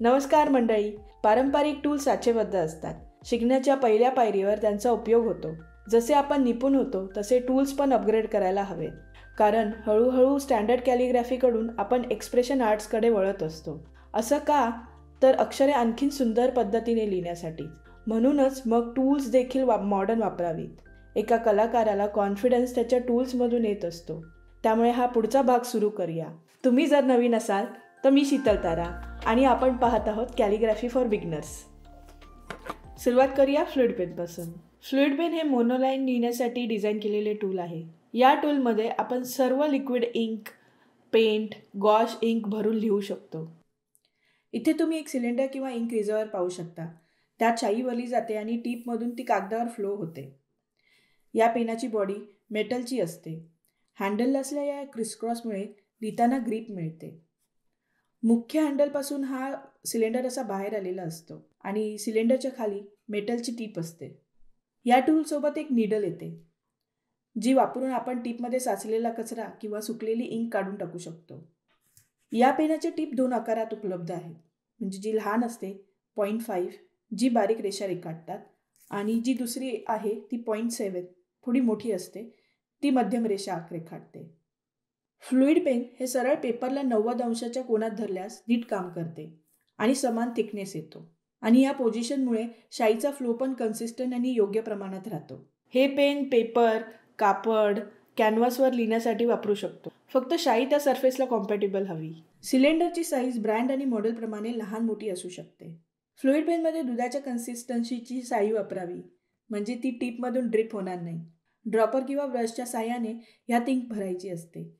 नमस्कार मंडळी. पारंपरिक टूल्स साचेबद्ध असतात. शिकण्याच्या पहिल्या पायरीवर त्यांचा उपयोग होतो. जसे आपण निपुण होतो तसे टूल्स पण अपग्रेड करायला हवेत. कारण हळूहळू स्टँडर्ड कॅलिग्राफीकडून आपण एक्सप्रेशन आर्ट्सकडे वळत असतो. असं का? तर अक्षरे आणखीन सुंदर पद्धतीने लिहिण्यासाठी. म्हणूनच मग टूल्स देखील मॉडर्न वापरावीत. एका कलाकाराला कॉन्फिडन्स त्याच्या टूल्समधून येत असतो. त्यामुळे हा पुढचा भाग सुरू करूया. तुम्ही जर नवीन असाल तर मी शीतल तारा आणि आपण पाहत आहोत कॅलिग्राफी फॉर बिगनर्स. सुरुवात करूया फ्लुइड पेनपासून. फ्लुइड पेन हे मोनोलाईन लिहिण्यासाठी डिझाईन केलेले टूल आहे. या टूलमध्ये आपण सर्व liquid ink, paint, gouache ink भरून लिहू शकतो. इथे तुम्ही एक सिलेंडर किंवा इंक रिझर्वर पाहू शकता. त्यात शाई वरली जाते आणि टीपमधून ती कागदावर फ्लो होते. या पेनाची बॉडी मेटलची असते. हँडल असलेल्या या क्रिसक्रॉसमुळे लिहिताना ग्रीप मिळते. मुख्य हँडलपासून हा सिलेंडर असा बाहेर आलेला असतो आणि सिलेंडरच्या खाली मेटलची टीप असते. या टूलसोबत एक निडल येते जी वापरून आपण टीपमध्ये साचलेला कचरा किंवा सुकलेली इंक काढून टाकू शकतो. या पेनाची टीप 2 आकारात उपलब्ध आहेत. म्हणजे जी लहान असते 0.5 जी बारीक रेषा रेखाटतात आणि जी दुसरी आहे ती 0.7 थोडी मोठी असते ती मध्यम रेषा रेखाटते. फ्लुइड पेन हे सरळ पेपरला 90 अंशाच्या कोनात धरल्यास नीट काम करते आणि समान थिकनेस येतो. आणि या पोझिशनमुळे शाईचा फ्लो पण कन्सिस्टंट आणि योग्य प्रमाणात राहतो. हे पेन पेपर, कापड, कॅनव्हासवर लिहिण्यासाठी वापरू शकतो. फक्त शाई त्या सरफेसला कॉम्पॅटेबल हवी. सिलेंडरची साईज ब्रँड आणि मॉडेलप्रमाणे लहान मोठी असू शकते. फ्लुइड पेनमध्ये दुधाच्या कन्सिस्टन्सीची शाई वापरावी म्हणजे ती टीपमधून ड्रिप होणार नाही. ड्रॉपर किंवा ब्रशच्या साह्याने ह्यात इंक भरायची असते.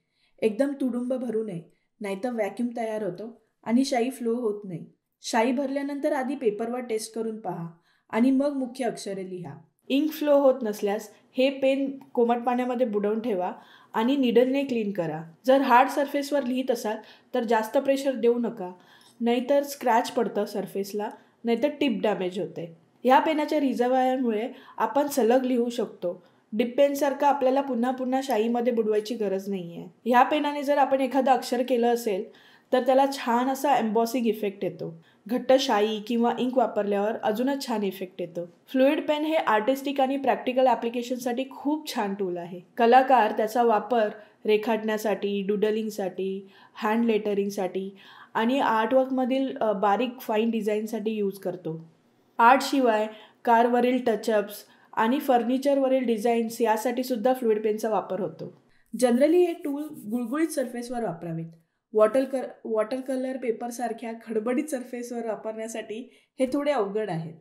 एकदम तुडुंब भरू नये, नाहीतर व्हॅक्यूम तयार होतो आणि शाई फ्लो होत नाही. शाई भरल्यानंतर आधी पेपरवर टेस्ट करून पहा आणि मग मुख्य अक्षरे लिहा. इंक फ्लो होत नसल्यास हे पेन कोमट पाण्यामध्ये बुडवून ठेवा आणि निडलने क्लीन करा. जर हार्ड सरफेसवर लिहित असाल तर जास्त प्रेशर देऊ नका, नाहीतर स्क्रॅच पडतं सरफेसला, नाहीतर टिप डॅमेज होते. ह्या पेनाच्या रिझर्वायरमुळे आपण सलग लिहू शकतो. डिप पेनसारखं आपल्याला पुन्हा पुन्हा शाईमध्ये बुडवायची गरज नाही आहे. ह्या पेनाने जर आपण एखादं अक्षर केलं असेल तर त्याला छान असा एम्बॉसिंग इफेक्ट येतो. घट्ट शाई किंवा इंक वापरल्यावर अजूनच छान इफेक्ट येतो. फ्लुइड पेन हे आर्टिस्टिक आणि प्रॅक्टिकल ॲप्लिकेशनसाठी खूप छान टूल आहे. कलाकार त्याचा वापर रेखाटण्यासाठी, डुडलिंगसाठी, हँड लेटरिंगसाठी आणि आर्टवर्कमधील बारीक फाईन डिझाईनसाठी यूज करतो. आर्टशिवाय कारवरील टचअप्स आणि फर्निचरवरील डिझाईन्स यासाठी सुद्धा फ्लुइड पेनचा वापर होतो. जनरली हे टूल गुळगुळीत सरफेसवर वापरावेत. वॉटर कलर पेपरसारख्या खडबडीत सरफेसवर वापरण्यासाठी हे थोडे अवघड आहेत.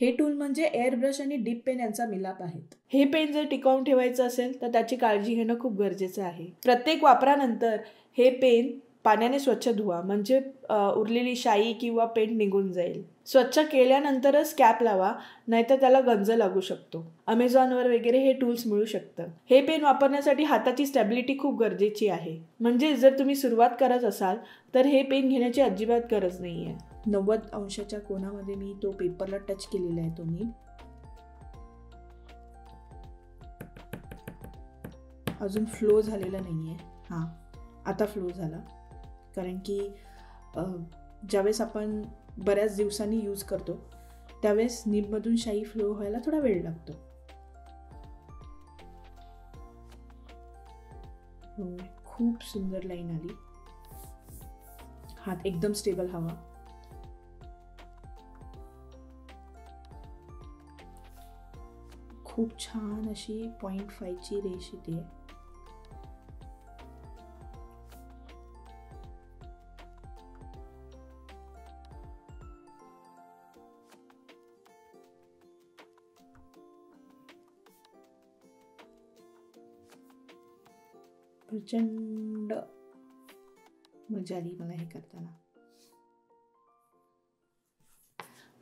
हे टूल म्हणजे एअर ब्रश आणि डिप पेन यांचा मिलाप आहेत. हे पेन जर टिकवून ठेवायचं असेल तर त्याची काळजी घेणं खूप गरजेचं आहे. प्रत्येक वापरानंतर हे पेन पाण्याने स्वच्छ धुवा म्हणजे उरलेली शाई किंवा पेंट निघून जाईल. स्वच्छ केल्यानंतरच कॅप लावा, नाहीतर त्याला गंज लागू शकतो. अमेझॉनवर वगैरे हे टूल्स मिळू शकतं. हे पेन वापरण्यासाठी हाताची स्टॅबिलिटी खूप गरजेची आहे. म्हणजे जर तुम्ही सुरुवात करत असाल तर हे पेन घेण्याची अजिबात गरज नाही आहे. 90 अंशाच्या कोनामध्ये मी तो पेपरला टच केलेला आहे. तुम्ही अजून फ्लो झालेला नाही आहे. हां, आता फ्लो झाला. कारण की ज्यावेळेस आपण बऱ्याच दिवसांनी यूज करतो त्यावेळेस निबमधून शाई फ्लो व्हायला थोडा वेळ लागतो. खूप सुंदर लाईन आली. हात एकदम स्टेबल हवा. खूप छान अशी 0.5 ची रेष येते. प्रचंड मजा आली मला हे करताना.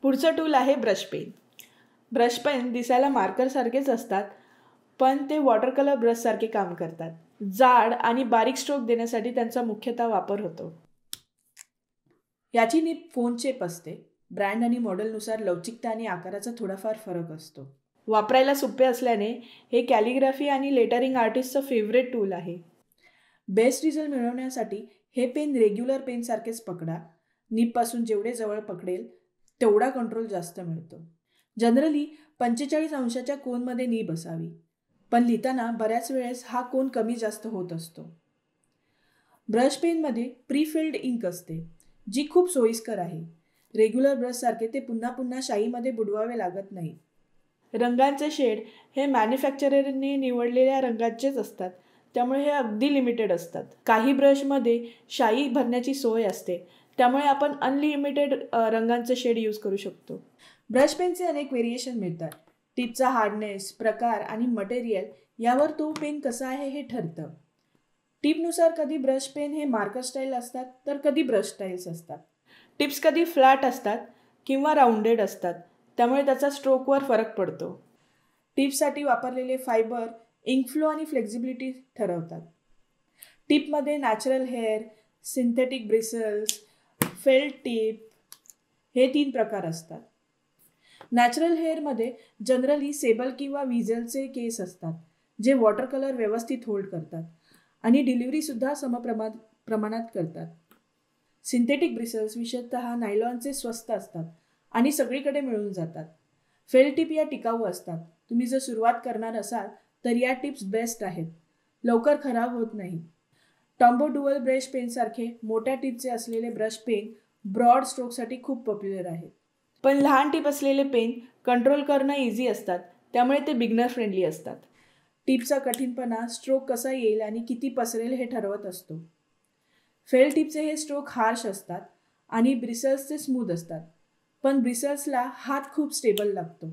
पुढचं टूल आहे ब्रश पेन. ब्रश पेन दिसायला मार्कर सारखेच असतात पण ते वॉटर कलर ब्रश सारखे काम करतात. जाड आणि बारीक स्ट्रोक देण्यासाठी त्यांचा मुख्यतः वापर होतो. याची नीब फोन चेप असते. ब्रँड आणि मॉडेलनुसार लवचिकता आणि आकाराचा थोडाफार फरक असतो. वापरायला सोपे असल्याने हे कॅलिग्राफी आणि लेटरिंग आर्टिस्टचं फेवरेट टूल आहे. बेस्ट रिझल्ट मिळवण्यासाठी हे पेन रेग्युलर पेनसारखेच पकडा नीबपासून जेवढे जवळ पकडेल तेवढा कंट्रोल जास्त मिळतो. जनरली 45 अंशाच्या कोनमध्ये नीब असावी, पण लिहिताना बऱ्याच वेळेस हा कोन कमी जास्त होत असतो. ब्रश पेनमध्ये प्रीफिल्ड इंक असते, जी खूप सोयीस्कर आहे. रेग्युलर ब्रशसारखे ते पुन्हा पुन्हा शाईमध्ये बुडवावे लागत नाही. रंगांचे शेड हे मॅन्युफॅक्चररने निवडलेल्या रंगांचेच असतात, त्यामुळे हे अगदी लिमिटेड असतात. काही ब्रशमध्ये शाई भरण्याची सोय असते, त्यामुळे आपण अनलिमिटेड रंगांचे शेड यूज करू शकतो. ब्रश पेनचे अनेक व्हेरिएशन मिळतात. टिपचा हार्डनेस, प्रकार आणि मटेरियल यावर तो पेन कसा आहे हे ठरतं. टिपनुसार कधी ब्रश पेन हे मार्कर स्टाईल असतात तर कधी ब्रश स्टाईल्स असतात. टिप्स कधी फ्लॅट असतात किंवा राऊंडेड असतात, त्यामुळे त्याचा स्ट्रोकवर फरक पडतो. टिपसाठी वापरलेले फायबर इंकफ्लो आणि फ्लेक्झिबिलिटी ठरवतात. टिपमध्ये natural hair, synthetic bristles, felt tip हे 3 प्रकार असतात. नॅचरल हेअरमध्ये जनरली सेबल किंवा विझलचे केस असतात, जे वॉटर कलर व्यवस्थित होल्ड करतात आणि डिलिव्हरीसुद्धा प्रमाणात करतात. सिंथेटिक ब्रिसल्स विशेषतः नायलॉनचे स्वस्त असतात आणि सगळीकडे मिळून जातात. फेल्ट टिप या टिकाऊ असतात. तुम्ही जर सुरुवात करणार असाल तर या टिप्स बेस्ट आहेत, लवकर खराब होत नाही. टॉम्बो डुअल ब्रश पेनसारखे मोठ्या टिपचे असलेले ब्रश पेन ब्रॉड स्ट्रोकसाठी खूप पॉप्युलर आहेत. पण लहान टिप असलेले पेन कंट्रोल करणं इझी असतात, त्यामुळे ते बिगनर फ्रेंडली असतात. टिपचा कठीणपणा स्ट्रोक कसा येईल आणि किती पसरेल हे ठरवत असतो. फेल्ट टिपचे हे स्ट्रोक हार्श असतात आणि ब्रिसल्सचे स्मूथ असतात, पण ब्रिसल्सला हात खूप स्टेबल लागतो.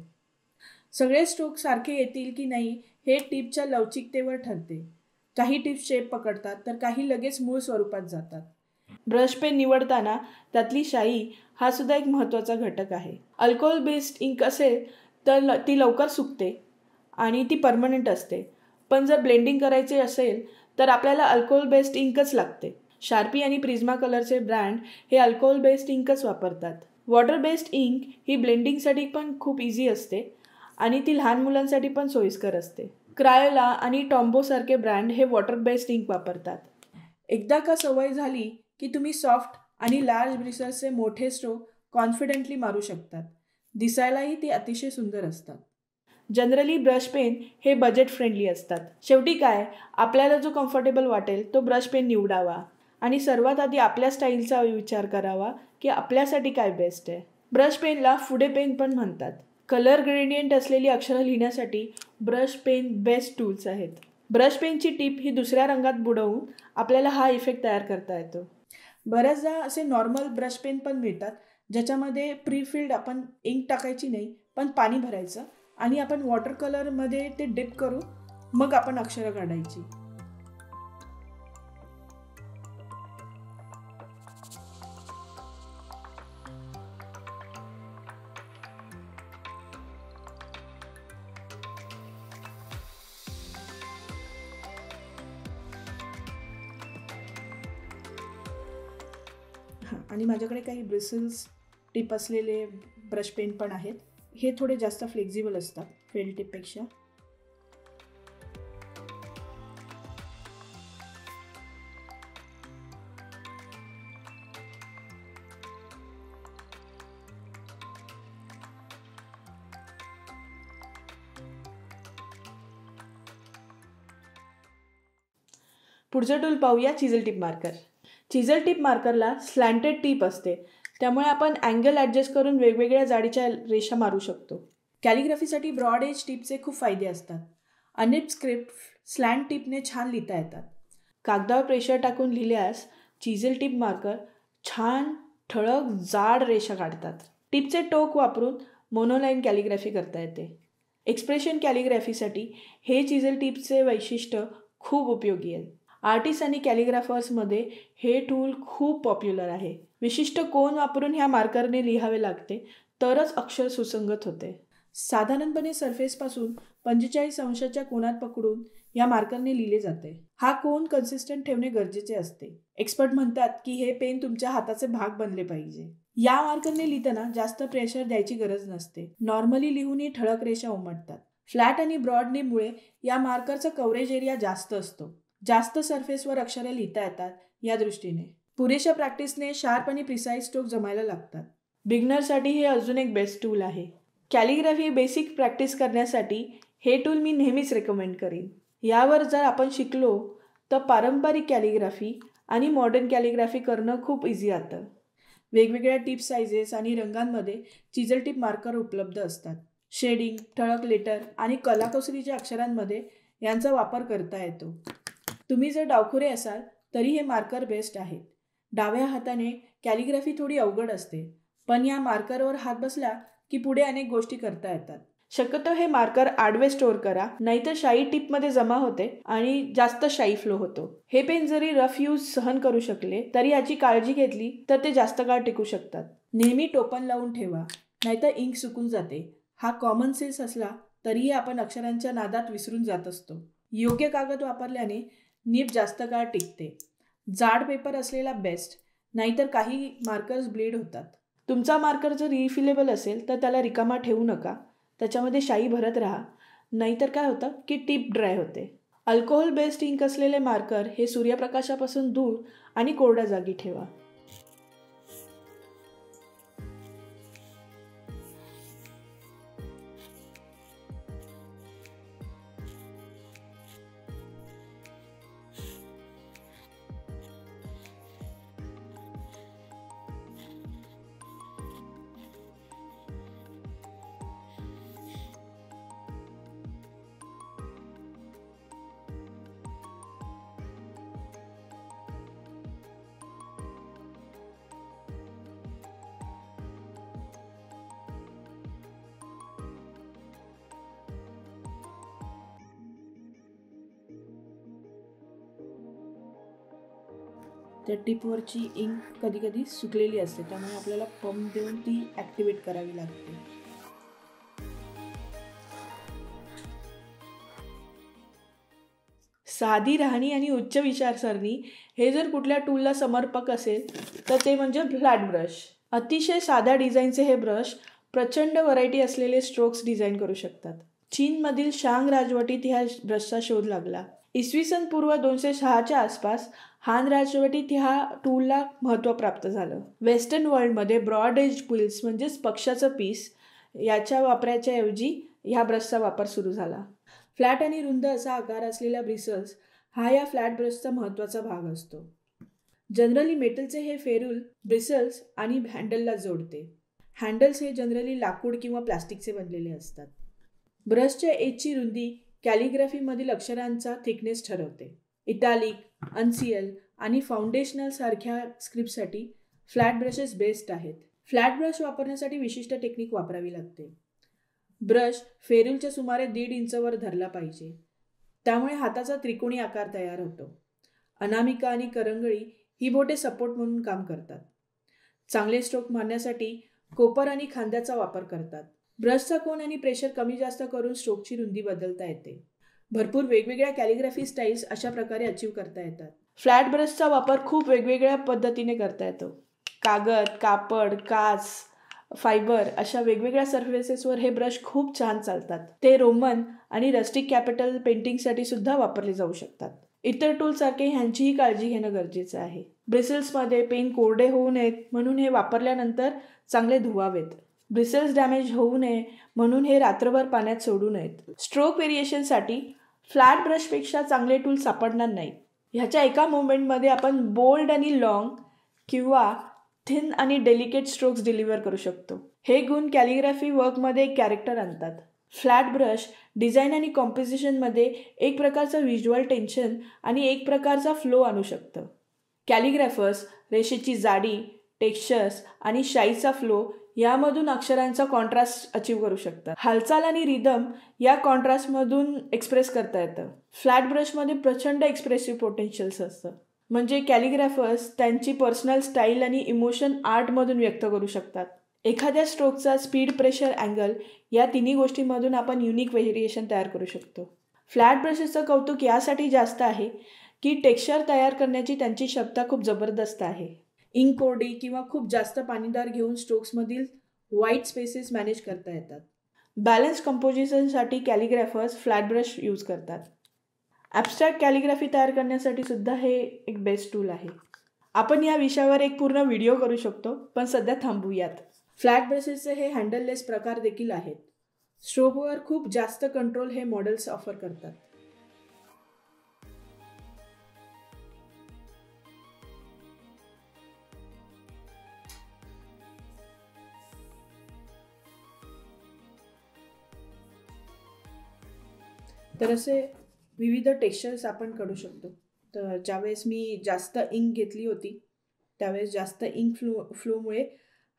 सगळे स्ट्रोक सारखे येतील की नाही हे टिपच्या लवचिकतेवर ठरते. काही टिप्स शेप पकडतात तर काही लगेच मूळ स्वरूपात जातात. ब्रश पेन निवडताना त्यातली शाई हा सुद्धा एक महत्त्वाचा घटक आहे. अल्कोहोल बेस्ड इंक असेल तर ती लवकर सुकते आणि ती परमनंट असते, पण जर ब्लेंडिंग करायचे असेल तर आपल्याला अल्कोहोल बेस्ड इंकच लागते. शार्पी आणि प्रिझ्मा कलरचे ब्रँड हे अल्कोहोल बेस्ड इंकच वापरतात. वॉटर बेस्ड इंक ही ब्लेंडिंगसाठी पण खूप इझी असते आणि ती लहान मुलांसाठी पण सोयीस्कर असते. क्रायोला आणि टॉम्बोसारखे ब्रँड हे वॉटर बेस्ड इंक वापरतात. एकदा का सवय झाली की तुम्ही सॉफ्ट आणि लार्ज ब्रिसल्सचे मोठे स्ट्रोक कॉन्फिडेंटली मारू शकतात. दिसायलाही ते अतिशय सुंदर असतात. जनरली ब्रश पेन हे बजेट फ्रेंडली असतात. शेवटी काय, आपल्याला जो कम्फर्टेबल वाटेल तो ब्रश पेन निवडावा आणि सर्वात आधी आपल्या स्टाईलचा विचार करावा की आपल्यासाठी काय बेस्ट आहे. ब्रश पेनला फुडे पेन पण म्हणतात. कलर ग्रेडियंट असलेली अक्षरं लिहिण्यासाठी ब्रश पेन बेस्ट टूल्स आहेत. ब्रश पेनची टीप ही दुसऱ्या रंगात बुडवून आपल्याला हा इफेक्ट तयार करता येतो. बऱ्याचदा असे नॉर्मल ब्रश पेन पण मिळतात, ज्याच्यामध्ये प्रीफिल्ड आपण इंक टाकायची नाही, पण पाणी भरायचं आणि आपण वॉटर कलरमध्ये ते डिप करू, मग आपण अक्षरं काढायची. आणि माझ्याकडे काही ब्रिसल्स टिप असलेले ब्रश पेन पण आहेत. हे थोडे जास्त फ्लेक्झिबल असतात फेल्ट टिपपेक्षा. पुढचं टूल पाहूया, चिझल टिप मार्कर. चिझल टिप मार्करला स्लॅन्टेड टिप असते, त्यामुळे आपण अँगल ॲडजस्ट करून वेगवेगळ्या जाडीच्या रेषा मारू शकतो. कॅलिग्राफीसाठी ब्रॉड एज टिपचे खूप फायदे असतात. अनेक स्क्रिप्ट स्लॅन्ट टिपने छान लिहिता येतात. कागदावर प्रेशर टाकून लिहिल्यास चिझल टिप मार्कर छान ठळक जाड रेषा काढतात. टिपचे टोक वापरून मोनोलाईन कॅलिग्राफी करता येते. एक्सप्रेशन कॅलिग्राफीसाठी हे चिझल टिपचे वैशिष्ट्य खूप उपयोगी आहे. आर्टिस्ट आणि कॅलिग्राफर्समध्ये हे टूल खूप पॉप्युलर आहे. विशिष्ट कोन वापरून ह्या मार्करने लिहावे लागते, तरच अक्षर सुसंगत होते. साधारणपणे सरफेसपासून 45 अंशाच्या कोनात पकडून या मार्करने लिहिले जाते. हा कोन कन्सिस्टंट ठेवणे गरजेचे असते. एक्सपर्ट म्हणतात की हे पेन तुमच्या हाताचे भाग बनले पाहिजे. या मार्करने लिहिताना जास्त प्रेशर द्यायची गरज नसते. नॉर्मली लिहूनही ठळक रेषा उमटतात. फ्लॅट आणि ब्रॉड निबमुळे या मार्करचा कव्हरेज एरिया जास्त असतो. जास्त सरफेसवर अक्षरे लिहिता येतात या दृष्टीने. पुरेशा प्रॅक्टिसने शार्प आणि प्रिसाईज स्ट्रोक जमायला लागतात. बिगनरसाठी हे अजून एक बेस्ट टूल आहे. कॅलिग्राफी बेसिक प्रॅक्टिस करण्यासाठी हे टूल मी नेहमीच रेकमेंड करीन. यावर जर आपण शिकलो तर पारंपरिक कॅलिग्राफी आणि मॉडर्न कॅलिग्राफी करणं खूप इझी जातं. वेगवेगळ्या टिप सायझेस आणि रंगांमध्ये चिजल टिप मार्कर उपलब्ध असतात. शेडिंग, ठळक लेटर आणि कलाकुसरीच्या अक्षरांमध्ये यांचा वापर करता येतो. तुम्ही जर डावखुरे असाल तरी हे मार्कर बेस्ट आहेत. डाव्या हाताने कॅलिग्राफी थोडी अवघड असते, पण या मार्करवर हात बसला की पुढे अनेक गोष्टी करता येतात. शक्यतो हे मार्कर आडवे स्टोअर करा, नाहीतर शाई टिपमध्ये जमा होते आणि जास्त शाई फ्लो होतो. हे पेन जरी रफ यूज सहन करू शकले तरी याची काळजी घेतली तर ते जास्त काळ टिकू शकतात. नेहमी टोपण लावून ठेवा, नाहीतर इंक सुकून जाते. हा कॉमन सेन्स असला तरीही आपण अक्षरांच्या नादात विसरून जात असतो. योग्य कागद वापरल्याने निब जास्त काळ टिकते. जाड पेपर असलेला बेस्ट, नाहीतर काही मार्कर्स ब्लीड होतात. तुमचा मार्कर जर रिफिलेबल असेल तर त्याला रिकामा ठेवू नका. त्याच्यामध्ये शाई भरत राहा, नाहीतर काय होतं की टिप ड्राय होते. अल्कोहोल बेस्ड इंक असलेले मार्कर हे सूर्यप्रकाशापासून दूर आणि कोरड्या जागी ठेवा. त्या टिपवरची इंक कधी कधी सुकलेली असते, त्यामुळे आपल्याला पंप देऊन ती ॲक्टिवेट करावी लागते. साधी राहणी आणि उच्च विचारसरणी हे जर कुठल्या टूलला समर्पक असेल तर ते म्हणजे फ्लॅट ब्रश. अतिशय साध्या डिझाईनचे हे ब्रश प्रचंड व्हरायटी असलेले स्ट्रोक्स डिझाईन करू शकतात. चीनमधील शांग राजवटीत ह्या ब्रशचा शोध लागला. इसवी सन पूर्व 206च्या आसपास हान राजवटीत ह्या टूलला महत्त्व प्राप्त झालं. वेस्टर्न वर्ल्डमध्ये ब्रॉड एज क्विल्स म्हणजेच पक्षाचं पीस याच्या वापराच्या ऐवजी ह्या ब्रशचा वापर सुरू झाला. फ्लॅट आणि रुंद असा आकार असलेला ब्रिसल्स हा या फ्लॅट ब्रशचा महत्त्वाचा भाग असतो. जनरली मेटलचे हे फेरूल ब्रिसल्स आणि हँडलला जोडते. हँडल्स हे जनरली लाकूड किंवा प्लास्टिकचे बनलेले असतात. ब्रशच्या एजची रुंदी कॅलिग्राफीमधील अक्षरांचा थिकनेस ठरवते. इटालिक, अनसियल आणि फाउंडेशनल सारख्या स्क्रिप्टसाठी फ्लॅट ब्रशेस बेस्ट आहेत. फ्लॅट ब्रश वापरण्यासाठी विशिष्ट टेक्निक वापरावी लागते. ब्रश फेरूलच्या सुमारे 1.5 इंचवर धरला पाहिजे, त्यामुळे हाताचा त्रिकोणी आकार तयार होतो. अनामिका आणि करंगळी ही बोटे सपोर्ट म्हणून काम करतात. चांगले स्ट्रोक मारण्यासाठी कोपर आणि खांद्याचा वापर करतात. ब्रशचा कोन आणि प्रेशर कमी जास्त करून स्ट्रोकची रुंदी बदलता येते. भरपूर वेगवेगळ्या कॅलिग्राफी स्टाईल्स अशा प्रकारे अचीव करता येतात. फ्लॅट ब्रशचा वापर खूप वेगवेगळ्या पद्धतीने करता येतो. कागद, कापड, काच, फायबर अशा वेगवेगळ्या सर्फेसेसवर हे ब्रश खूप छान चालतात. ते रोमन आणि रस्टिक कॅपिटल पेंटिंगसाठी सुद्धा वापरले जाऊ शकतात. इतर टूलसारखे ह्यांचीही काळजी घेणं गरजेचं आहे. ब्रिसल्समध्ये पेन कोरडे होऊ नयेत म्हणून हे वापरल्यानंतर चांगले धुवावेत. ब्रिसल्स डॅमेज होऊ नये म्हणून हे रात्रभर पाण्यात सोडू नयेत. स्ट्रोक व्हेरिएशनसाठी फ्लॅट ब्रशपेक्षा चांगले टूल सापडणार नाही. ह्याच्या एका मुवमेंटमध्ये आपण बोल्ड आणि लॉंग किंवा थिन आणि डेलिकेट स्ट्रोक्स डिलिव्हर करू शकतो. हे गुण कॅलिग्राफी वर्कमध्ये एक कॅरेक्टर आणतात. फ्लॅट ब्रश डिझाईन आणि कॉम्पोजिशनमध्ये एक प्रकारचं व्हिज्युअल टेन्शन आणि एक प्रकारचा फ्लो आणू शकतं. कॅलिग्राफर्स रेषेची जाडी, टेक्स्चर्स आणि शाईचा फ्लो यामधून अक्षरांचा कॉन्ट्रास्ट अचीव करू शकतात. हालचाल आणि रिदम या कॉन्ट्रास्टमधून एक्सप्रेस करता येतं. फ्लॅट ब्रशमध्ये प्रचंड एक्सप्रेसिव्ह पोटेन्शियल्स असतं, म्हणजे कॅलिग्राफर्स त्यांची पर्सनल स्टाईल आणि इमोशन आर्टमधून व्यक्त करू शकतात. एखाद्या स्ट्रोकचा स्पीड, प्रेशर, अँगल या तिन्ही गोष्टींमधून आपण युनिक व्हेरिएशन तयार करू शकतो. फ्लॅट ब्रशेसचं कौतुक यासाठी जास्त आहे की टेक्स्चर तयार करण्याची त्यांची क्षमता खूप जबरदस्त आहे. इंक कोरडी किंवा खूप जास्त पाणीदार घेऊन स्ट्रोक्समधील व्हाईट स्पेसेस मॅनेज करता येतात. बॅलन्स कंपोजिशनसाठी कॅलिग्राफर्स फ्लॅट ब्रश यूज करतात. ॲब्स्ट्रॅक्ट कॅलिग्राफी तयार करण्यासाठी सुद्धा हे एक बेस्ट टूल आहे. आपण या विषयावर एक पूर्ण व्हिडिओ करू शकतो, पण सध्या थांबूयात. फ्लॅट ब्रशेसचे हे हँडललेस प्रकार देखील आहेत. स्ट्रोकवर खूप जास्त कंट्रोल हे मॉडेल्स ऑफर करतात. तर असे विविध टेक्स्चर्स आपण काढू शकतो. तर ज्यावेळेस मी जास्त इंक घेतली होती त्यावेळेस जास्त इंक फ्लोमुळे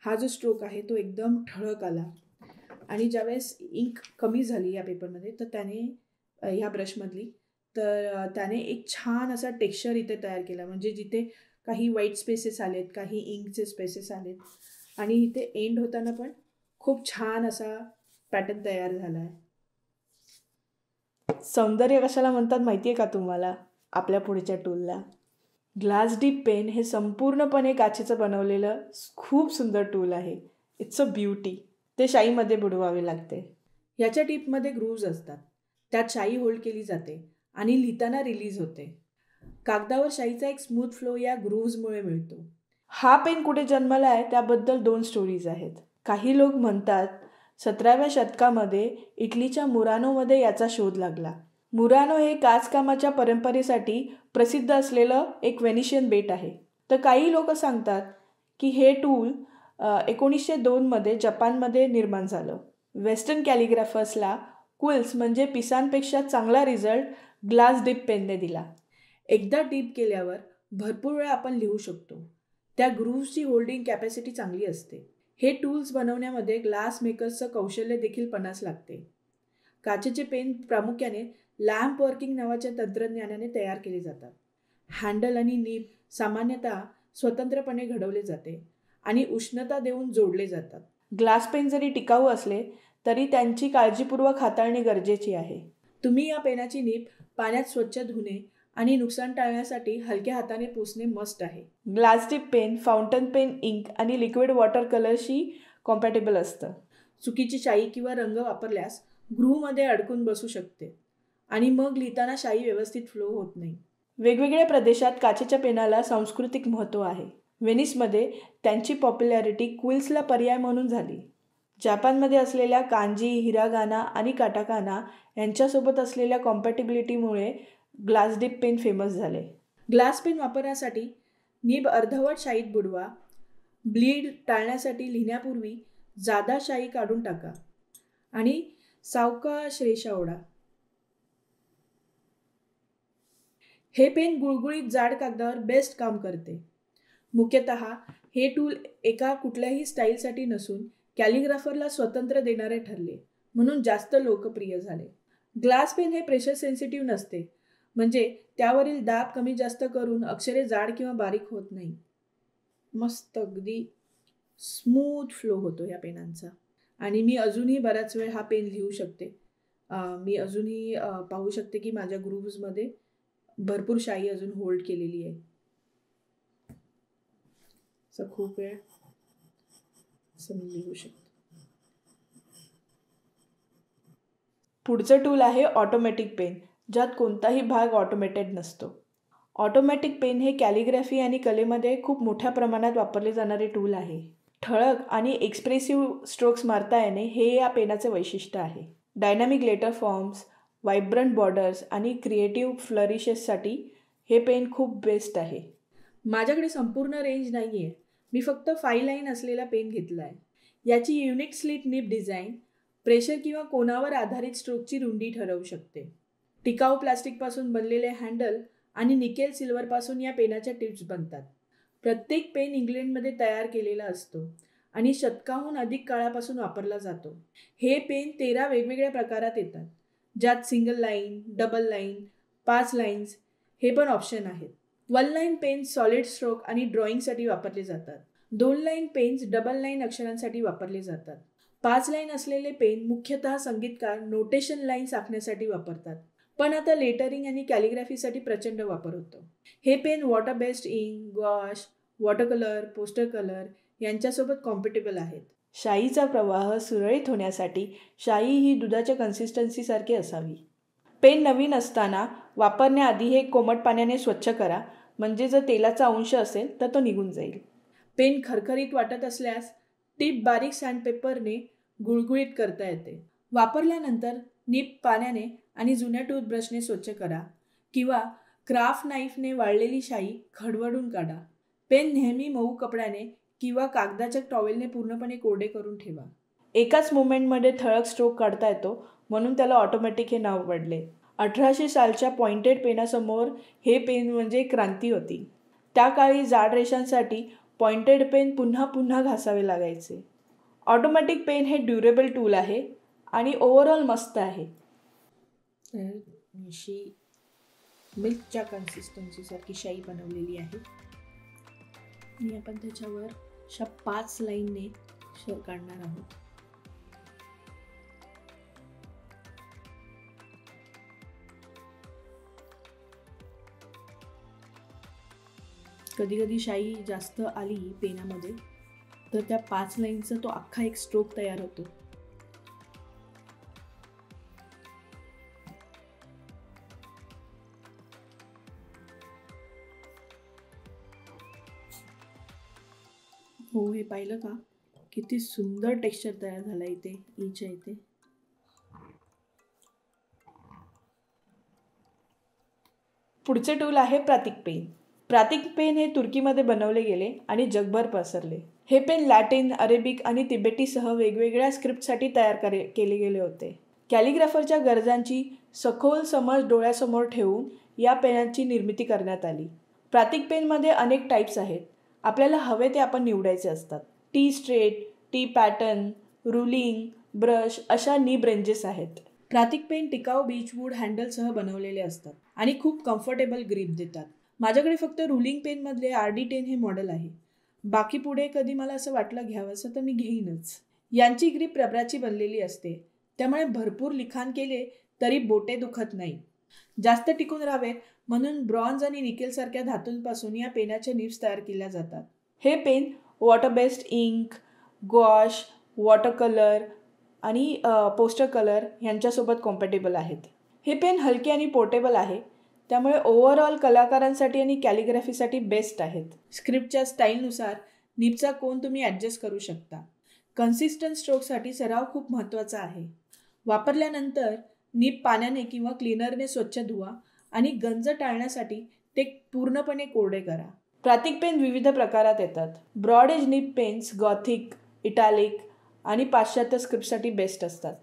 हा जो स्ट्रोक आहे तो एकदम ठळक आला. आणि ज्यावेळेस इंक कमी झाली या पेपरमध्ये तर त्याने ह्या ब्रशमधली तर त्याने एक छान असा टेक्स्चर इथे तयार केला. म्हणजे जिथे काही व्हाईट स्पेसेस आलेत, काही इंकचे स्पेसेस आलेत आणि इथे एंड होताना पण खूप छान असा पॅटर्न तयार झाला आहे. सौंदर्य कशाला म्हणतात माहिती आहे का तुम्हाला? आपल्या पुढच्या टूलला. ग्लास डीप पेन हे संपूर्णपणे काचेचं बनवलेलं खूप सुंदर टूल आहे. It's a beauty. ते शाईमध्ये बुडवावे लागते. याच्या टिपमध्ये ग्रूव्ज असतात. त्यात शाई होल्ड केली जाते आणि लिहिताना रिलीज होते. कागदावर शाईचा एक स्मूथ फ्लो या ग्रूव्जमुळे मिळतो. हा पेन कुठे जन्मला आहे त्याबद्दल 2 स्टोरीज आहेत. काही लोक म्हणतात 17व्या शतकामध्ये इटलीच्या मुरानोमध्ये याचा शोध लागला. मुरानो हे काचकामाच्या परंपरेसाठी प्रसिद्ध असलेलं एक व्हेनिशियन बेट आहे. तर काही लोक सांगतात की हे टूल 1902मध्ये जपानमध्ये निर्माण झालं. वेस्टर्न कॅलिग्राफर्सला क्विल्स म्हणजे पिसांपेक्षा चांगला रिझल्ट ग्लास डिप पेनने दिला. एकदा डिप केल्यावर भरपूर वेळा आपण लिहू शकतो. त्या ग्रूव्सची होल्डिंग कॅपॅसिटी चांगली असते. हे टूल्स बनवण्यामध्ये ग्लास मेकर्सचं कौशल्य देखील पणास लागते. काचेचे पेन प्रामुख्याने लॅम्प वर्किंग नावाच्या तंत्रज्ञानाने तयार केले जातात. हँडल आणि नीब सामान्यतः स्वतंत्रपणे घडवले जाते आणि उष्णता देऊन जोडले जातात. ग्लास पेन जरी टिकाऊ असले तरी त्यांची काळजीपूर्वक हाताळणे गरजेची आहे. तुम्ही या पेनाची नीब पाण्यात स्वच्छ धुणे आणि नुकसान टाळण्यासाठी हलक्या हाताने पुसणे मस्ट आहे. Glass dip pen fountain pen ink आणि लिक्विड वॉटर कलरशी कॉम्पॅटेबल असतं. चुकीची शाई किंवा रंग वापरल्यास ग्रूव्हमध्ये अडकून बसू शकते आणि मग लिहिताना शाई व्यवस्थित फ्लो होत नाही. वेगवेगळ्या प्रदेशात काचेच्या पेनाला सांस्कृतिक महत्त्व आहे. व्हेनिसमध्ये त्यांची पॉप्युलॅरिटी क्विल्सला पर्याय म्हणून झाली. जपानमध्ये असलेल्या कांजी, हिरागाना आणि काटाकाना यांच्यासोबत असलेल्या कॉम्पॅटिबिलिटीमुळे ग्लास डिप पेन फेमस झाले. ग्लास पेन वापरण्यासाठी नीब अर्धवट शाईत बुडवा. ब्लीड टाळण्यासाठी लिहिण्यापूर्वी जादा शाई काढून टाका आणि सावकाश रेषा ओढा. हे पेन गुळगुळीत जाड कागदावर बेस्ट काम करते. मुख्यतः हे टूल एका कुठल्याही स्टाईलसाठी नसून कॅलिग्राफरला स्वतंत्र देणारे ठरले म्हणून जास्त लोकप्रिय झाले. ग्लास पेन हे प्रेशर सेन्सिटिव्ह नसते, म्हणजे त्यावरील दाब कमी जास्त करून अक्षरे जाड किंवा बारीक होत नाही. मस्त अगदी स्मूथ फ्लो होतो या पेनांचा. आणि मी अजूनही बराच वेळ हा पेन लिहू शकते. मी अजूनही पाहू शकते की माझ्या ग्रूव्जमध्ये भरपूर शाई अजून होल्ड केलेली आहे. असं खूप वेळ असं मी लिहू शकते. पुढचं टूल आहे ऑटोमॅटिक पेन, ज्यात कोणताही भाग ऑटोमेटेड नसतो. ऑटोमॅटिक पेन हे कॅलिग्राफी आणि कलेमध्ये खूप मोठ्या प्रमाणात वापरले जाणारे टूल आहे. ठळक आणि एक्सप्रेसिव्ह स्ट्रोक्स मारता येणे हे या पेनाचे वैशिष्ट्य आहे. Dynamic letter forms, vibrant borders आणि क्रिएटिव्ह फ्लरिशेससाठी हे पेन खूप बेस्ट आहे. माझ्याकडे संपूर्ण रेंज नाही आहे. मी फक्त 5 लाईन असलेला पेन घेतला आहे. याची unique slit nib design pressure किंवा कोनावर आधारित स्ट्रोकची रुंदी ठरवू शकते. टिकाऊ प्लास्टिकपासून बनलेले हँडल आणि निकेल सिल्वरपासून या पेनाच्या टिप्स बनतात. प्रत्येक पेन इंग्लंडमध्ये तयार केलेला असतो आणि शतकाहून अधिक काळापासून वापरला जातो. हे पेन 13 वेगवेगळ्या प्रकारात येतात, ज्यात single line, double line, 5 lines हे पण ऑप्शन आहेत. 1 लाईन पेन्स सॉलिड स्ट्रोक आणि ड्रॉइंगसाठी वापरले जातात. 2 लाईन पेन्स डबल लाईन अक्षरांसाठी वापरले जातात. 5 लाईन असलेले पेन मुख्यतः संगीतकार नोटेशन लाईन्स आखण्यासाठी वापरतात, पण आता लेटरिंग आणि कॅलिग्राफीसाठी प्रचंड वापर होतो. हे pen water based ink, gouache, water colour, poster colour यांच्यासोबत कॉम्पॅटेबल आहेत. शाईचा प्रवाह सुरळीत होण्यासाठी शाई ही दुधाच्या कन्सिस्टन्सीसारखी असावी. पेन नवीन असताना वापरण्याआधी हे कोमट पाण्याने स्वच्छ करा. म्हणजे जर तेलाचा अंश असेल तर तो निघून जाईल. पेन खरखरीत वाटत असल्यास टीप बारीक सँडपेपरने गुळगुळीत करता येते. वापरल्यानंतर नीप पाण्याने आणि जुन्या टूथब्रशने स्वच्छ करा किंवा क्राफ्ट नाईफने वाळलेली शाई खडवडून काढा. पेन नेहमी मऊ कपड्याने किंवा कागदाच्या टॉवेलने पूर्णपणे कोरडे करून ठेवा. एकाच मुवमेंटमध्ये ठळक स्ट्रोक काढता येतो म्हणून त्याला ऑटोमॅटिक हे नाव पडले. 1800 सालच्या पॉइंटेड पेनासमोर हे पेन म्हणजे क्रांती होती. त्या काळी जाड रेषांसाठी पॉइंटेड पेन पुन्हा पुन्हा घासावे लागायचे. ऑटोमॅटिक पेन हे ड्युरेबल टूल आहे आणि ओव्हरऑल मस्त आहे. तर अशी मिल्कच्या कन्सिस्टन्सीसारखी शाई बनवलेली आहे आणि आपण त्याच्यावर अशा 5 लाईनने काढणार आहोत. कधी कधी शाई जास्त आली पेनामध्ये तर त्या 5 लाईनचा तो अख्खा एक स्ट्रोक तयार होतो. हो, हे पाहिलं का किती सुंदर टेक्स्चर तयार झालं इथे ईच्या इथे. पुढचे टूल आहे प्रातिक पेन. प्रातिक पेन हे तुर्कीमध्ये बनवले गेले आणि जगभर पसरले. हे पेन लॅटिन, अरेबिक आणि तिबेटीसह वेगवेगळ्या स्क्रिप्टसाठी तयार केले गेले होते. कॅलिग्राफरच्या गरजांची सखोल समज डोळ्यासमोर ठेवून या पेनांची निर्मिती करण्यात आली. प्रातिक पेनमध्ये अनेक टाईप्स आहेत. आपल्याला हवे ते आपण निवडायचे असतात. T straight, T pattern, ruling, brush अशा निब रेंजेस आहेत. प्रातिक पेन टिकाऊ बीचवूड हँडलसह बनवलेले असतात आणि खूप कम्फर्टेबल ग्रिप देतात. माझ्याकडे फक्त रुलिंग पेनमधले RD10 हे मॉडेल आहे. बाकी पुढे कधी मला असं वाटलं घ्यावंसं तर मी घेईनच. यांची ग्रिप रबराची बनलेली असते त्यामुळे भरपूर लिखाण केले तरी बोटे दुखत नाही. जास्त टिकून राहावेत म्हणून ब्रॉन्झ आणि निकेलसारख्या धातूंपासून या पेनाच्या निब्स तयार केल्या जातात. हे pen water based ink, gouache, water colour आणि पोस्टर कलर यांच्यासोबत कॉम्पॅटेबल आहेत. हे पेन हलके आणि पोर्टेबल आहे त्यामुळे ओव्हरऑल कलाकारांसाठी आणि कॅलिग्राफीसाठी बेस्ट आहेत. स्क्रिप्टच्या स्टाईलनुसार निबचा कोन तुम्ही ॲडजस्ट करू शकता. कन्सिस्टंट स्ट्रोकसाठी सराव खूप महत्त्वाचा आहे. वापरल्यानंतर निब पाण्याने किंवा क्लिनरने स्वच्छ धुवा आणि गंज टाळण्यासाठी ते पूर्णपणे कोरडे करा. प्रातिक पेन विविध प्रकारात येतात. Broad edge nib pens gothic, italic आणि पाश्चात्य स्क्रिप्टसाठी बेस्ट असतात.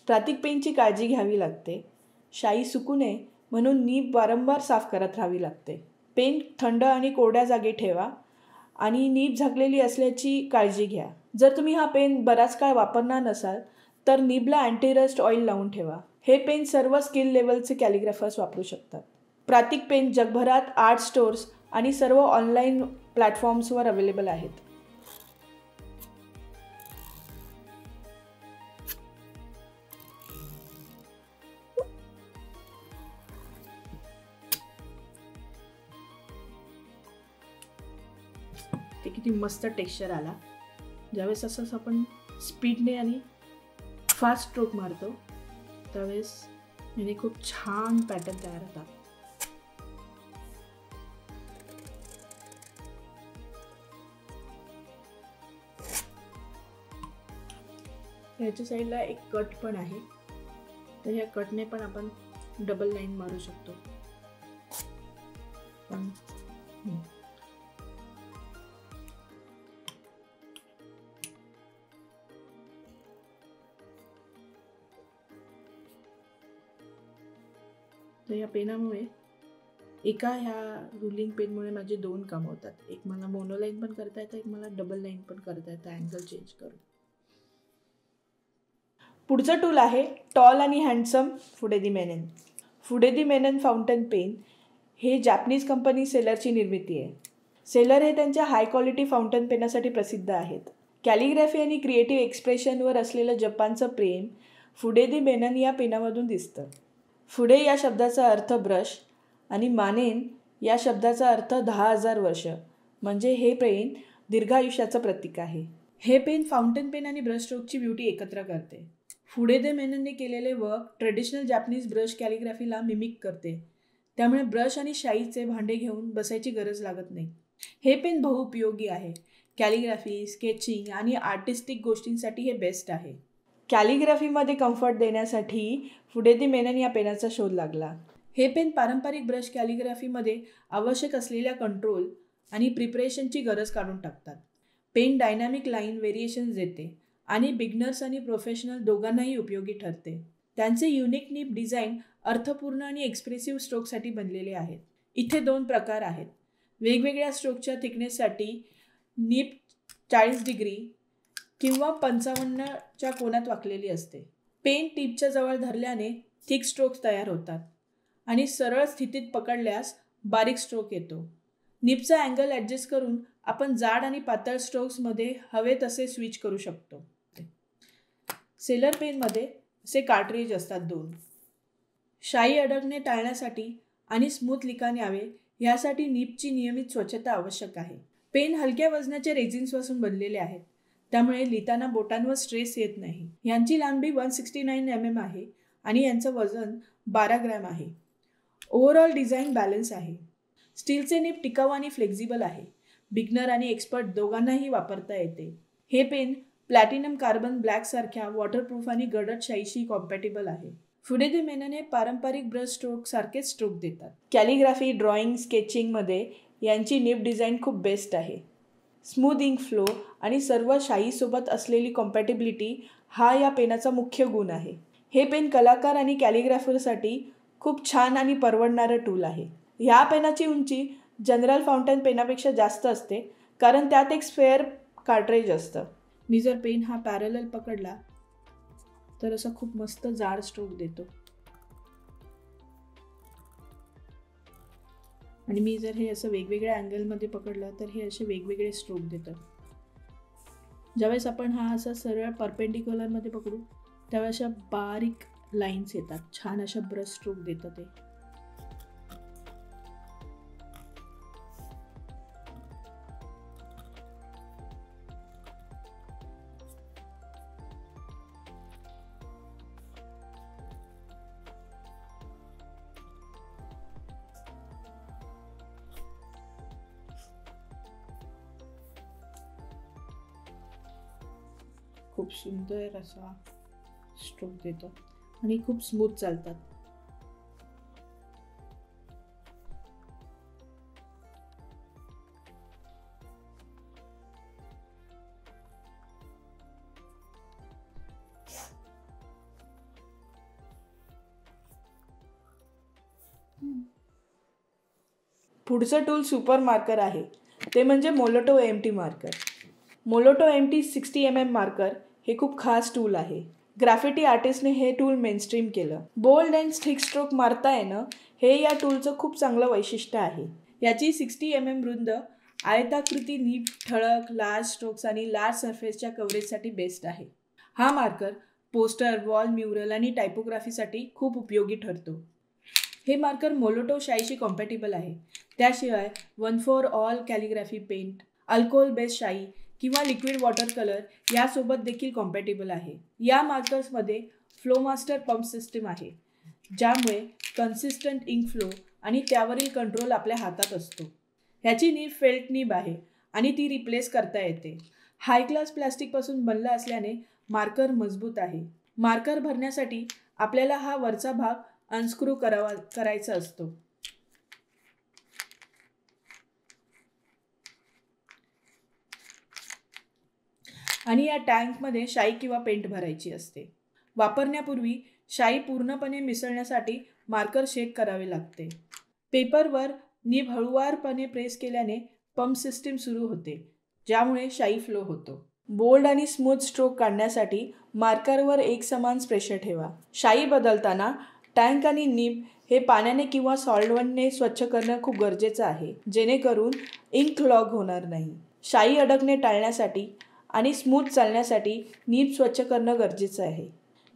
प्रातिक पेनची काळजी घ्यावी लागते. शाई सुकू नये म्हणून निब वारंवार साफ करत राहावी लागते. पेन थंड आणि कोरड्या जागी ठेवा आणि निब झाकलेली असल्याची काळजी घ्या. जर तुम्ही हा पेन बराच काळ वापरणार नसाल तर निबला अँटीरस्ट ऑइल लावून ठेवा. हे पेन सर्व स्किल लेवलचे कॅलिग्राफर्स वापरू शकतात. प्रातिक पेन जगभरात आर्ट स्टोर्स आणि सर्व ऑनलाईन प्लॅटफॉर्म्सवर अवेलेबल आहेत. ते किती मस्त टेक्स्चर आला. ज्यावेळेस असं आपण स्पीडने आणि फास्ट स्ट्रोक मारतो त्यावेळेस याने खूप छान पॅटर्न तयार होतात. ह्याच्या साईडला एक कट पण आहे तर ह्या कटने पण आपण डबल लाईन मारू शकतो. तर या पेनामुळे एका ह्या रुलिंग पेनमुळे माझे 2 कामं होतात. एक मला मोनोलाईन पण करता येतं, एक मला डबल लाईन पण करता येतं अँगल चेंज करून. पुढचं टूल आहे टॉल आणि handsome Fude de Mannen. Fude de Mannen fountain pen हे जॅपनीज कंपनी सेलरची निर्मिती आहे. सेलर हे त्यांच्या हाय क्वालिटी फाउंटन पेनासाठी प्रसिद्ध आहेत. कॅलिग्राफी आणि क्रिएटिव्ह एक्सप्रेशनवर असलेलं जपानचं प्रेम फुडेदी मेनन या पेनामधून दिसतं. फुडे या शब्दाचा अर्थ ब्रश आणि मानेन या शब्दाचा अर्थ 10,000 वर्ष म्हणजे हे पेन दीर्घायुष्याचं प्रतीक आहे. हे पेन फाउंटन पेन आणि ब्रश स्ट्रोकची ब्युटी एकत्र करते. फुडेदी मेननने केलेले वर्क ट्रेडिशनल जॅपनीज ब्रश कॅलिग्राफीला मिमिक करते. त्यामुळे ब्रश आणि शाईचे भांडे घेऊन बसायची गरज लागत नाही. हे पेन बहुउपयोगी आहे. कॅलिग्राफी, स्केचिंग आणि आर्टिस्टिक गोष्टींसाठी हे बेस्ट आहे. कॅलिग्राफीमध्ये कम्फर्ट देण्यासाठी फुडेदी मेनन या पेनाचा शोध लागला. हे पेन पारंपरिक ब्रश कॅलिग्राफीमध्ये आवश्यक असलेल्या कंट्रोल आणि प्रिपरेशनची गरज काढून टाकतात. पेन डायनॅमिक लाईन व्हेरिएशन्स देते आणि बिगनर्स आणि प्रोफेशनल दोघांनाही उपयोगी ठरते. त्यांचे युनिक निब डिझाईन अर्थपूर्ण आणि एक्सप्रेसिव्ह स्ट्रोकसाठी बनलेले आहेत. इथे 2 प्रकार आहेत. वेगवेगळ्या स्ट्रोकच्या थिकनेससाठी निब 40 डिग्री किंवा 55च्या कोनात वाकलेली असते. पेन टिपच्या जवळ धरल्याने थिक स्ट्रोक्स तयार होतात आणि सरळ स्थितीत पकडल्यास बारीक स्ट्रोक येतो. निबचा अँगल ॲडजस्ट करून आपण जाड आणि पातळ स्ट्रोक्समध्ये हवे तसे स्विच करू शकतो. सेलर पेनमध्ये असे कार्ट्रिज असतात 2. शाई अडकणे टाळण्यासाठी आणि स्मूथ लिखाण यावे यासाठी निबची नियमित स्वच्छता आवश्यक आहे. पेन हलक्या वजनाच्या रेझिन्सपासून बनलेले आहेत, त्यामुळे लिहिताना बोटांवर स्ट्रेस येत नाही. यांची लांबी 169 mm आहे आणि यांचं वजन 12 ग्रॅम आहे. ओव्हरऑल डिझाईन बॅलन्स आहे. स्टीलचे निब टिकाऊ आणि फ्लेक्झिबल आहे. बिगनर आणि एक्सपर्ट दोघांनाही वापरता येते. हे पेन प्लॅटिनम कार्बन ब्लॅकसारख्या वॉटरप्रूफ आणि गडद शाईशी कॉम्पॅटिबल आहे. फुडेदी मेनन हे पारंपरिक ब्रश स्ट्रोक सारखेच स्ट्रोक देतात. कॅलिग्राफी, ड्रॉइंग, स्केचिंगमध्ये यांची निब डिझाईन खूप बेस्ट आहे. स्मूथ इंक फ्लो आणि सर्व शाईसोबत असलेली कॉम्पॅटिबिलिटी हा या पेनाचा मुख्य गुण आहे. हे पेन कलाकार आणि कॅलिग्राफरसाठी खूप छान आणि परवडणारं टूल आहे. ह्या पेनाची उंची जनरल फाउंटन पेनापेक्षा जास्त असते कारण त्यात एक स्फेअर कार्ट्रेज असतं. मी जर पेन हा पॅरलल पकडला तर असा खूप मस्त जाड स्ट्रोक देतो आणि मी जर हे असं वेगवेगळ्या अँगलमध्ये पकडलं तर हे असे वेगवेगळे स्ट्रोक देतं. ज्यावेळेस आपण हा असा सरळ परपेंडिक्युलरमध्ये पकडू त्यावेळेस अशा बारीक लाईन्स येतात. छान अशा ब्रश स्ट्रोक देतं ते. खूप सुंदर असा स्ट्रोक देतो आणि खूप स्मूथ चालतात. पुढचं टूल सुपर मार्कर आहे. ते म्हणजे Molotow AMT marker. Molotow AMT 60 mm marker हे खूप खास टूल आहे. ग्राफिटी आर्टिस्टने हे टूल मेनस्ट्रीम केलं. बोल्ड अँड स्टिक स्ट्रोक मारता येणं हे या टूलचं खूप चांगलं वैशिष्ट्य आहे. याची 60 mm रुंद आयताकृती निब ठळक, लार्ज स्ट्रोक्स आणि लार्ज सरफेसच्या कव्हरेजसाठी बेस्ट आहे. हा मार्कर पोस्टर, वॉल म्युरल आणि टायपोग्राफीसाठी खूप उपयोगी ठरतो. हे मार्कर मोलोटो शाईशी कॉम्पॅटिबल आहे. त्याशिवाय 1 for all calligraphy paint, alcohol based शाई किंवा लिक्विड वॉटर कलर यासोबत देखील कॉम्पॅटिबल आहे. या मार्कर्समध्ये फ्लोमास्टर पंप सिस्टीम आहे, ज्यामुळे कन्सिस्टंट इंक फ्लो आणि त्यावरील कंट्रोल आपल्या हातात असतो. ह्याची निब फेल्ट निब आहे आणि ती रिप्लेस करता येते. हाय क्लास प्लॅस्टिकपासून बनला असल्याने मार्कर मजबूत आहे. मार्कर भरण्यासाठी आपल्याला हा वरचा भाग अनस्क्रू करायचा असतो. आणि या टँकमध्ये शाई किंवा पेंट भरायची असते. वापरण्यापूर्वी शाई पूर्णपणे मिसळण्यासाठी मार्कर शेक करावे लागते. पेपरवर निब हळूवारपणे प्रेस केल्याने पंप सिस्टीम सुरू होते, ज्यामुळे शाई फ्लो होतो. बोल्ड आणि स्मूथ स्ट्रोक काढण्यासाठी मार्करवर एकसमान प्रेशर ठेवा. शाई बदलताना टँक आणि निब हे पाण्याने किंवा सॉल्व्हेंटने स्वच्छ करणं खूप गरजेचं आहे, जेणेकरून इंक क्लॉग होणार नाही. शाई अडकणे टाळण्यासाठी आणि स्मूथ चालण्यासाठी निब स्वच्छ करणं गरजेचं आहे.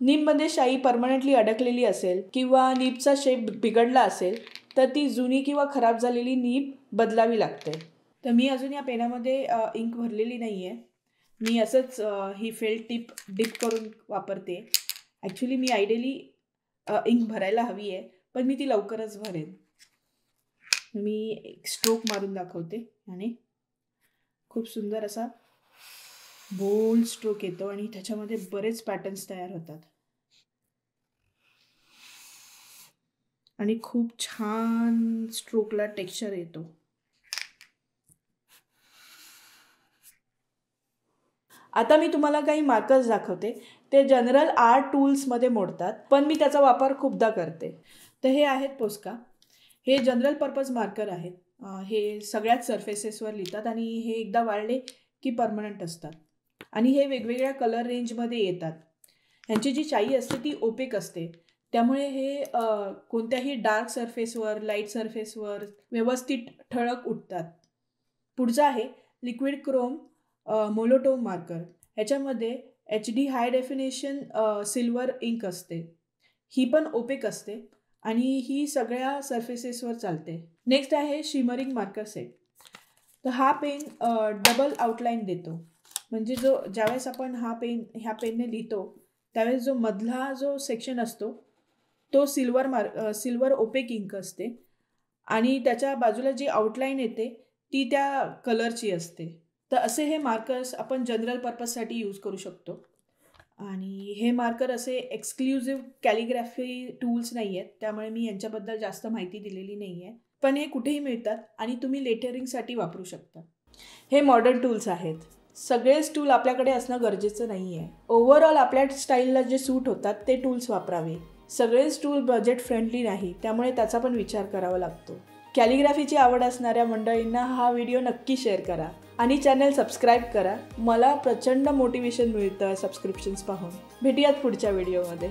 निबमध्ये शाई परमनंटली अडकलेली असेल किंवा निबचा शेप बिघडला असेल तर ती जुनी किंवा खराब झालेली निब बदलावी लागते. तर मी अजून या पेनामध्ये इंक भरलेली नाही आहे. मी असंच ही फेल्ट टिप डिप करून वापरते. ॲक्च्युली मी आयडियली इंक भरायला हवी आहे, पण मी ती लवकरच भरेन. मी एक स्ट्रोक मारून दाखवते आणि खूप सुंदर असा बोल्ड स्ट्रोक येतो आणि त्याच्यामध्ये बरेच पॅटर्न्स तयार होतात आणि खूप छान स्ट्रोकला टेक्स्चर येतो. आता मी तुम्हाला काही मार्कर्स दाखवते. ते जनरल आर्ट टूल्समध्ये मोडतात, पण मी त्याचा वापर खूपदा करते. तर हे आहेत पोस्का. हे जनरल पर्पज मार्कर आहेत. हे सगळ्याच सरफेसेसवर लिहितात आणि हे एकदा वाळले की परमनंट असतात आणि हे वेगवेगळ्या कलर रेंजमध्ये येतात. ह्यांची जी शाई असते ती ओपेक असते, त्यामुळे हे कोणत्याही डार्क सरफेसवर, लाईट सरफेसवर व्यवस्थित ठळक उठतात. पुढचं आहे लिक्विड क्रोम मोनोटोन मार्कर. ह्याच्यामध्ये HD हाय डेफिनेशन सिल्वर इंक असते. ही पण ओपेक असते आणि ही सगळ्या सरफेसेसवर चालते. नेक्स्ट आहे शिमरिंग मार्कर सेट. तर हा पेन डबल आउटलाईन देतो, म्हणजे ज्यावेळेस आपण ह्या पेनने लिहितो त्यावेळेस जो मधला जो सेक्शन असतो तो सिल्वर ओपेक इंक असते आणि त्याच्या बाजूला जी आउटलाईन येते ती त्या कलरची असते. तर असे हे मार्कर्स आपण जनरल पर्पजसाठी यूज करू शकतो आणि हे मार्कर असे एक्सक्लुझिव्ह कॅलिग्राफी टूल्स नाही आहेत, त्यामुळे मी यांच्याबद्दल जास्त माहिती दिलेली नाही आहे. पण हे कुठेही मिळतात आणि तुम्ही लेटरिंगसाठी वापरू शकता. हे मॉडर्न टूल्स आहेत. सगळेच टूल आपल्याकडे असणं गरजेचं नाही आहे. ओव्हरऑल आपल्या स्टाईलला जे सूट होतात ते टूल्स वापरावे. सगळेच टूल बजेट फ्रेंडली नाही, त्यामुळे त्याचा पण विचार करावा लागतो. कॅलिग्राफीची आवड असणाऱ्या मंडळींना हा व्हिडिओ नक्की शेअर करा आणि चॅनल सबस्क्राईब करा. मला प्रचंड मोटिवेशन मिळतं सबस्क्रिप्शन्स पाहून. भेटूयात पुढच्या व्हिडिओमध्ये.